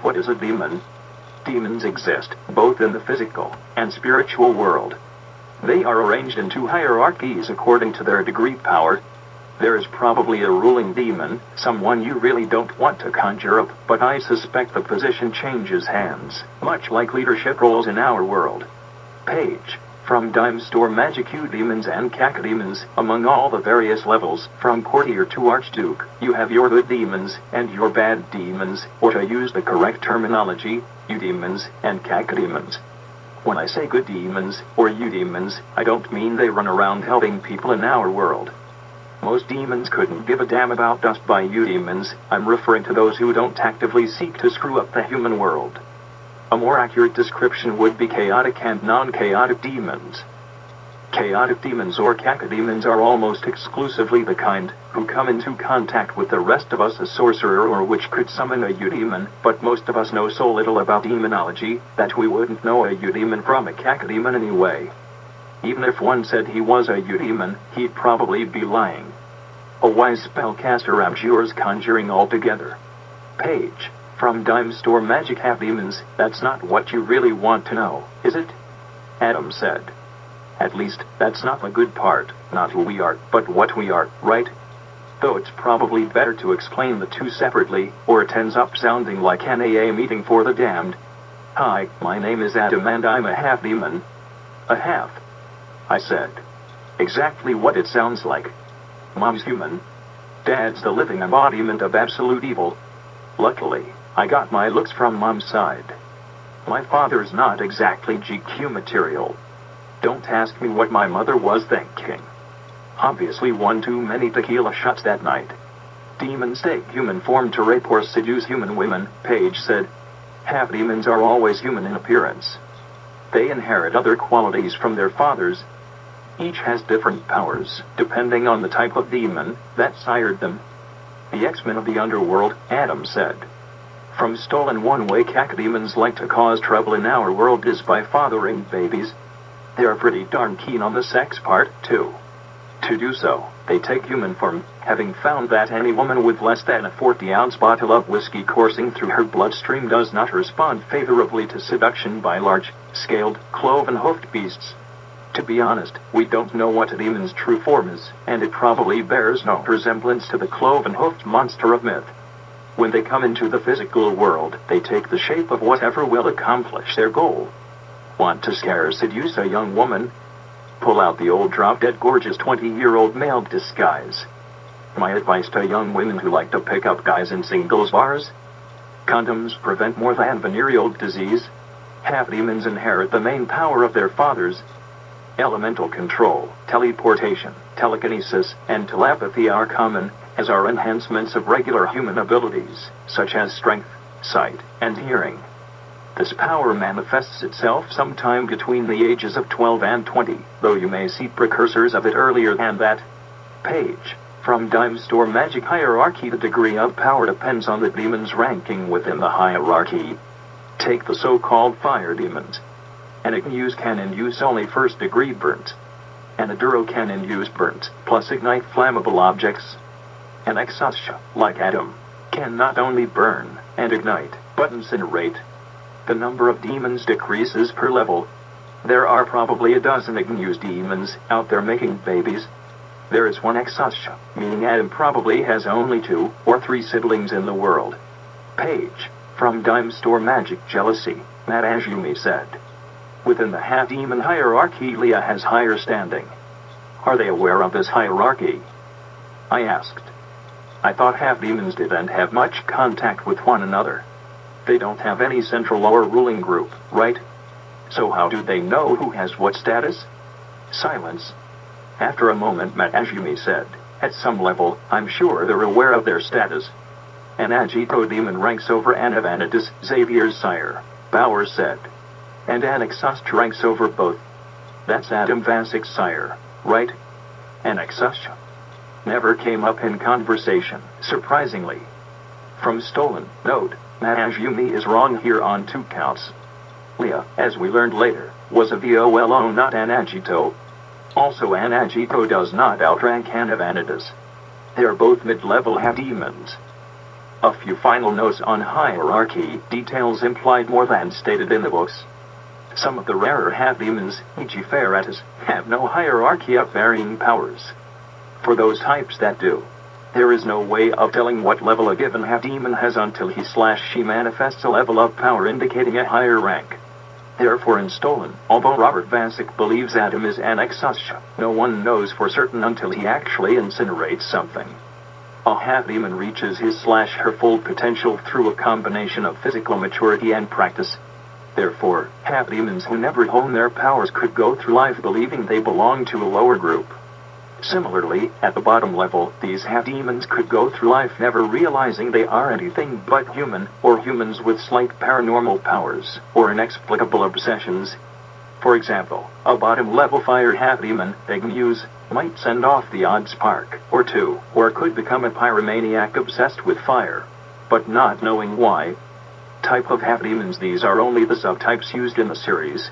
What is a demon? Demons exist, both in the physical and spiritual world. They are arranged in two hierarchies according to their degree of power. There is probably a ruling demon, someone you really don't want to conjure up, but I suspect the position changes hands, much like leadership roles in our world. Page. From Dime Store Magic Demons and Cacodemons, among all the various levels, from courtier to archduke, you have your good demons, and your bad demons, or to use the correct terminology, eudemons and cacodemons. When I say good demons, or eudemons, I don't mean they run around helping people in our world. Most demons couldn't give a damn about us. By eudemons, I'm referring to those who don't actively seek to screw up the human world. A more accurate description would be chaotic and non-chaotic demons. Chaotic demons or cacodemons are almost exclusively the kind who come into contact with the rest of us, a sorcerer or witch could summon a eudemon, but most of us know so little about demonology that we wouldn't know a eudemon from a cacodemon anyway. Even if one said he was a eudemon, he'd probably be lying. A wise spellcaster abjures conjuring altogether. Page. From Dime Store Magic Demons, that's not what you really want to know, is it? Adam said. At least, that's not the good part, not who we are, but what we are, right? Though it's probably better to explain the two separately, or it ends up sounding like an AA meeting for the damned. Hi, my name is Adam and I'm a half-demon. A half? I said. Exactly what it sounds like. Mom's human. Dad's the living embodiment of absolute evil. Luckily, I got my looks from Mom's side. My father's not exactly GQ material. Don't ask me what my mother was thinking. Obviously one too many tequila shots that night. Demons take human form to rape or seduce human women, Page said. Half-demons are always human in appearance. They inherit other qualities from their fathers. Each has different powers, depending on the type of demon that sired them. The X-Men of the underworld, Adam said. From stolen one-way cacodemons like to cause trouble in our world is by fathering babies. They're pretty darn keen on the sex part, too. To do so, they take human form, having found that any woman with less than a 40-ounce bottle of whiskey coursing through her bloodstream does not respond favorably to seduction by large-scaled, cloven-hoofed beasts. To be honest, we don't know what a demon's true form is, and it probably bears no resemblance to the cloven-hoofed monster of myth. When they come into the physical world, they take the shape of whatever will accomplish their goal. Want to scare or seduce a young woman? Pull out the old drop-dead gorgeous 20-year-old male disguise. My advice to young women who like to pick up guys in singles bars? Condoms prevent more than venereal disease. Half-demons inherit the main power of their fathers. Elemental control, teleportation, telekinesis, and telepathy are common, as are enhancements of regular human abilities, such as strength, sight, and hearing. This power manifests itself sometime between the ages of 12 and 20, though you may see precursors of it earlier than that. Page. From Dime Store Magic Hierarchy, the degree of power depends on the demon's ranking within the hierarchy. Take the so-called fire demons. An Ignuse can induce only first-degree burnt. An Aduro can induce burnt, plus ignite flammable objects. An Exhaustia, like Adam, can not only burn and ignite, but incinerate. The number of demons decreases per level. There are probably a dozen Ignuse demons out there making babies. There is one Exhaustia, meaning Adam probably has only 2 or 3 siblings in the world. Page. From Dime Store Magic Jealousy, Matt Ajumi said. Within the half-demon hierarchy, Leah has higher standing. Are they aware of this hierarchy? I asked. I thought half-demons didn't have much contact with one another. They don't have any central or ruling group, right? So how do they know who has what status? Silence. After a moment, Matt Ajumi said, at some level, I'm sure they're aware of their status. An Agito demon ranks over an Avanitus, Xavier's sire, Bowers said. And an Exhaust ranks over both. That's Adam Vasik's sire, right? An Exhaustia never came up in conversation, surprisingly. From Stolen, note, Matt Ajumi is wrong here on 2 counts. Leah, as we learned later, was a VOLO, not an Agito. Also, an Agito does not outrank an Avanitus. They are both mid-level half-demons. A few final notes on hierarchy. Details implied more than stated in the books. Some of the rarer half-demons, e.g. Ferratus, have no hierarchy of varying powers. For those types that do, there is no way of telling what level a given half-demon has until he/she manifests a level of power indicating a higher rank. Therefore in Stolen, although Robert Vasic believes Adam is an exhaustion, no one knows for certain until he actually incinerates something. A half-demon reaches his/her full potential through a combination of physical maturity and practice. Therefore, half-demons who never hone their powers could go through life believing they belong to a lower group. Similarly, at the bottom level, these half-demons could go through life never realizing they are anything but human, or humans with slight paranormal powers, or inexplicable obsessions. For example, a bottom-level fire half-demon, Igneus, might send off the odd spark, or two, or could become a pyromaniac obsessed with fire, but not knowing why. Type of half-demons. These are only the subtypes used in the series.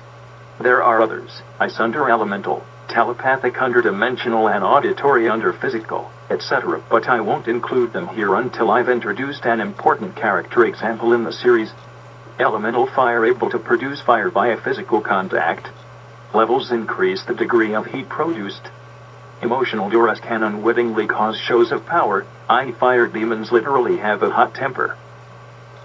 There are others, ice under elemental, telepathic under dimensional and auditory under physical, etc., but I won't include them here until I've introduced an important character example in the series. Elemental fire, able to produce fire via physical contact. Levels increase the degree of heat produced. Emotional duress can unwittingly cause shows of power, i.e. fire demons literally have a hot temper.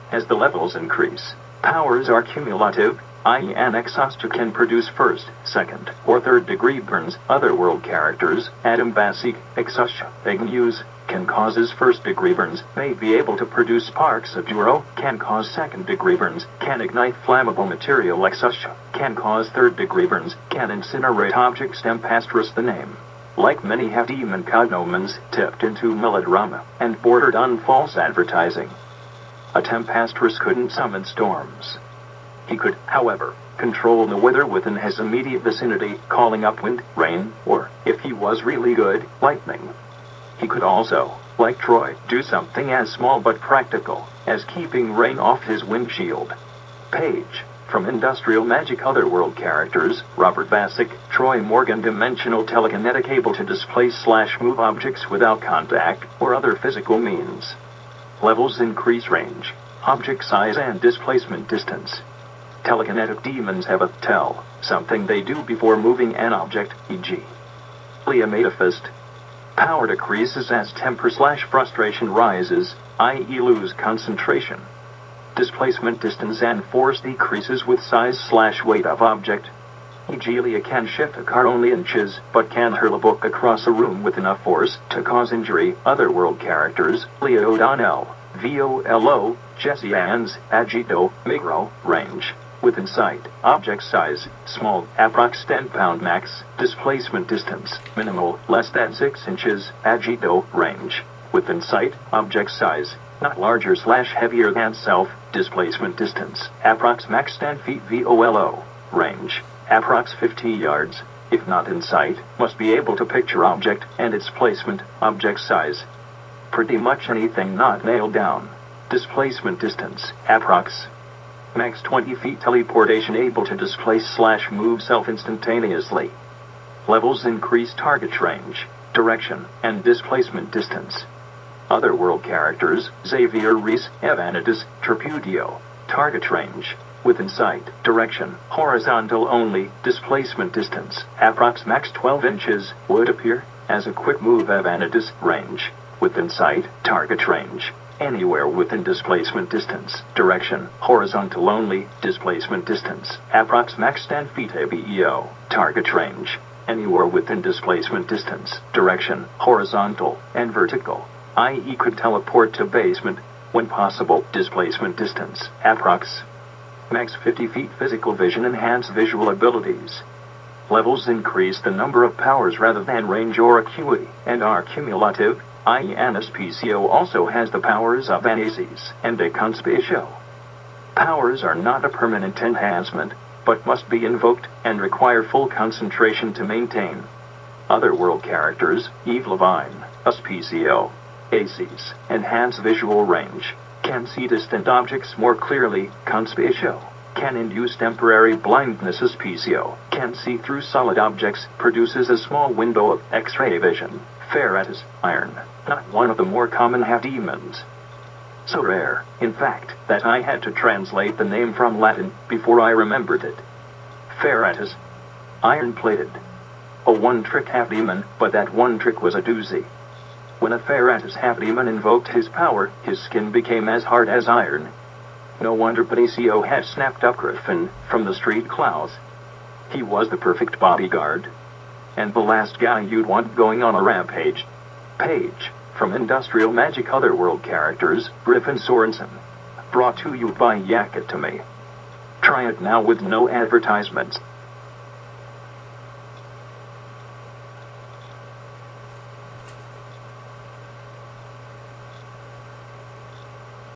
As the levels increase, powers are cumulative, i.e. an exhauster can produce first, second, or third degree burns. Otherworld characters, Adam Basic, exhaustion, Igneus, can cause his first degree burns, may be able to produce sparks of Duro, can cause second degree burns, can ignite flammable material exhaustion, can cause third degree burns, can incinerate objects. Tempestris the name. Like many half-demon cognomens, tipped into melodrama, and bordered on false advertising. A Tempestris couldn't summon storms. He could, however, control the weather within his immediate vicinity, calling up wind, rain, or, if he was really good, lightning. He could also, like Troy, do something as small but practical as keeping rain off his windshield. Page. From Industrial Magic. Otherworld characters, Robert Vasic, Troy Morgan. Dimensional telekinetic, able to displace/move objects without contact, or other physical means. Levels increase range, object size and displacement distance. Telekinetic demons have a tell, something they do before moving an object, e.g. Leometafist. Power decreases as temper/frustration rises, i.e. lose concentration. Displacement distance and force decreases with size/weight of object. E.g. Leah can shift a car only inches, but can hurl a book across a room with enough force to cause injury. Otherworld characters, Leah O'Donnell, VOLO, Jesse Ans, Agito, Migro, range. Within sight, object size, small, approx 10 pound max, displacement distance, minimal, less than 6 inches, Agito, range. Within sight, object size, not larger/heavier than self, displacement distance, approx max 10 feet VOLO, range, approx 50 yards. If not in sight, must be able to picture object and its placement, object size. Pretty much anything not nailed down. Displacement distance, approx. Max 20 feet. Teleportation, able to displace/move self instantaneously. Levels increase target range, direction, and displacement distance. Otherworld characters, Xavier Reese, Evanitas, Tripudio. Target range, within sight, direction, horizontal only, displacement distance, approx max 12 inches, would appear, as a quick move. Evanitas, range, within sight, target range, anywhere within displacement distance, direction, horizontal only, displacement distance, approx max 10 feet. ABEO, target range, anywhere within displacement distance, direction, horizontal, and vertical, i.e. could teleport to basement, when possible. Displacement distance, approx. Max 50 feet. Physical vision, enhance visual abilities. Levels increase the number of powers rather than range or acuity, and are cumulative, i.e. an SPCO also has the powers of an ACES and a Conspatio. Powers are not a permanent enhancement, but must be invoked, and require full concentration to maintain. Otherworld characters, Eve Levine, SPCO. ACES, enhance visual range, can see distant objects more clearly. Conspatio, can induce temporary blindness. SPCO, can see through solid objects, produces a small window of X-ray vision. Ferratus, iron, not one of the more common half-demons. So rare, in fact, that I had to translate the name from Latin before I remembered it. Ferratus. Iron-plated. A one-trick half-demon, but that one trick was a doozy. When a Ferratus half-demon invoked his power, his skin became as hard as iron. No wonder Benicio had snapped up Griffin from the street clouds. He was the perfect bodyguard. And the last guy you'd want going on a rampage. Page, from Industrial Magic Otherworld Characters, Griffin Sorensen. Brought to you by Yak It To Me. Try it now with no advertisements.